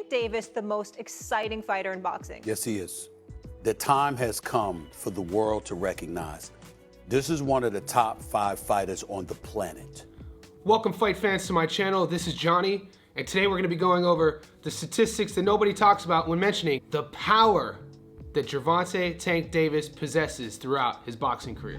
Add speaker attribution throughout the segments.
Speaker 1: Tank Davis the most exciting fighter in boxing?
Speaker 2: Yes, he is. The time has come for the world to recognize this is one of the top 5 fighters on the planet.
Speaker 3: Welcome, fight fans, to my channel. This is Johnny, and today we're going to be going over the statistics that nobody talks about when mentioning the power that Gervonta Tank Davis possesses throughout his boxing career.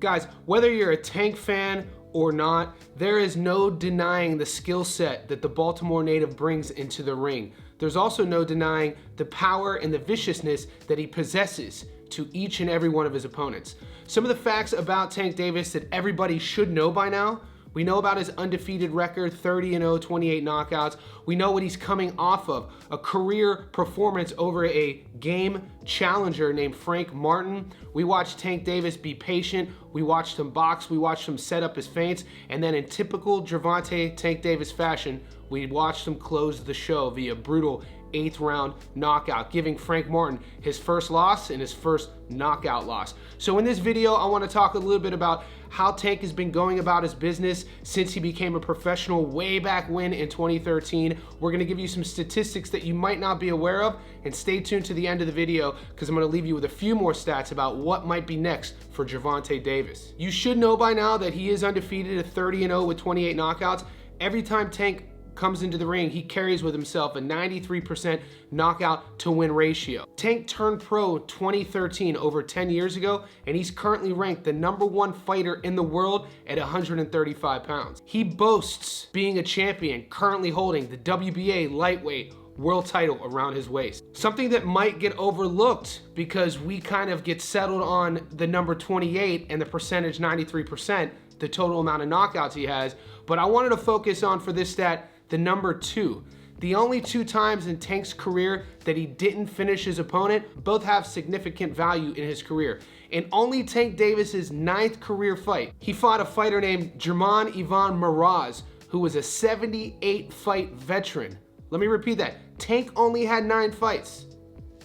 Speaker 3: Guys, whether you're a Tank fan or not, there is no denying the skill set that the Baltimore native brings into the ring. There's also no denying the power and the viciousness that he possesses to each and every one of his opponents. Some of the facts about Tank Davis that everybody should know by now: we know about his undefeated record, 30-0, 28 knockouts. We know what he's coming off of, a career performance over a game challenger named Frank Martin. We watched Tank Davis be patient. We watched him box. We watched him set up his feints. And then in typical Gervonta Tank Davis fashion, we watched him close the show via brutal 8th round knockout, giving Frank Martin his first loss and his first knockout loss. So in this video, I want to talk a little bit about how Tank has been going about his business since he became a professional way back when in 2013. We're going to give you some statistics that you might not be aware of, and stay tuned to the end of the video because I'm going to leave you with a few more stats about what might be next for Gervonta Davis. You should know by now that he is undefeated at 30-0 with 28 knockouts. Every time Tank comes into the ring, he carries with himself a 93% knockout to win ratio. Tank turned pro 2013, over 10 years ago, and he's currently ranked the #1 fighter in the world at 135 pounds. He boasts being a champion, currently holding the WBA lightweight world title around his waist. Something that might get overlooked because we kind of get settled on the number 28 and the percentage 93%, the total amount of knockouts he has, but I wanted to focus on, for this stat, the number 2. The only 2 times in Tank's career that he didn't finish his opponent both have significant value in his career. In only Tank Davis's 9th career fight, he fought a fighter named German Ivan Miraz, who was a 78 fight veteran. Let me repeat that. Tank only had 9 fights.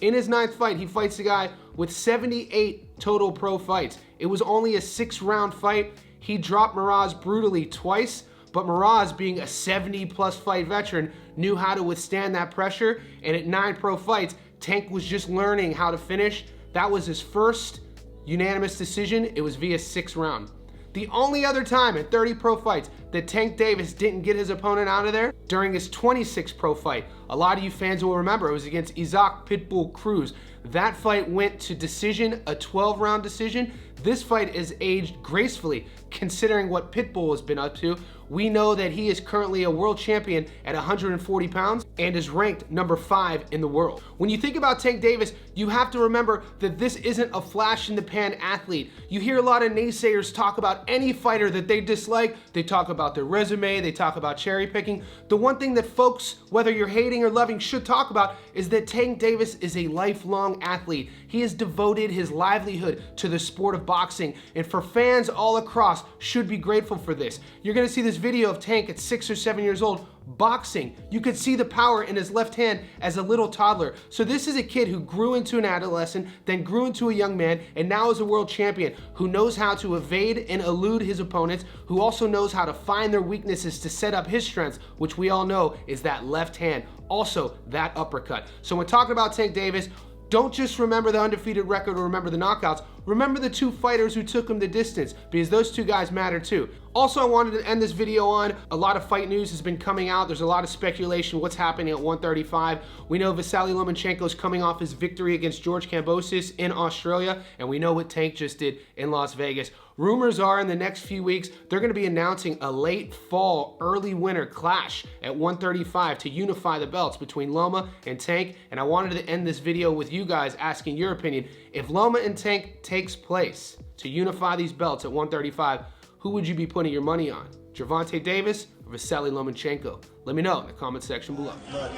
Speaker 3: In his 9th fight, he fights a guy with 78 total pro fights. It was only a 6-round fight. He dropped Miraz brutally twice, but Miraz, being a 70-plus fight veteran, knew how to withstand that pressure, and at 9 pro fights, Tank was just learning how to finish. That was his first unanimous decision. It was via 6th round. The only other time in 30 pro fights that Tank Davis didn't get his opponent out of there, during his 26th pro fight. A lot of you fans will remember it was against Isaac Pitbull Cruz. That fight went to decision, a 12-round decision. This fight is aged gracefully, considering what Pitbull has been up to. We know that he is currently a world champion at 140 pounds and is ranked number 5 in the world. When you think about Tank Davis, you have to remember that this isn't a flash-in-the-pan athlete. You hear a lot of naysayers talk about any fighter that they dislike. They talk about their resume, they talk about cherry picking. The one thing that folks, whether you're hating or loving, should talk about is that Tank Davis is a lifelong athlete. He has devoted his livelihood to the sport of boxing, and for fans all across should be grateful for this. You're gonna see this video of Tank at 6 or 7 years old boxing. You could see the power in his left hand as a little toddler. So this is a kid who grew into an adolescent, then grew into a young man, and now is a world champion who knows how to evade and elude his opponents, who also knows how to find their weaknesses to set up his strengths, which we all know is that left hand, also that uppercut. So when talking about Tank Davis, don't just remember the undefeated record or remember the knockouts. Remember the 2 fighters who took him the distance, because those 2 guys matter too. Also, I wanted to end this video on a lot of fight news has been coming out. There's a lot of speculation what's happening at 135. We know Vasily Lomachenko is coming off his victory against George Kambosos in Australia, and we know what Tank just did in Las Vegas. Rumors are in the next few weeks, they're going to be announcing a late fall, early winter clash at 135 to unify the belts between Loma and Tank. And I wanted to end this video with you guys asking your opinion. If Loma and Tank takes place to unify these belts at 135, who would you be putting your money on? Gervonta Davis or Vasily Lomachenko? Let me know in the comment section below.
Speaker 4: But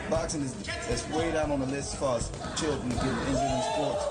Speaker 4: boxing is way down on the list as far as children getting injured in sports.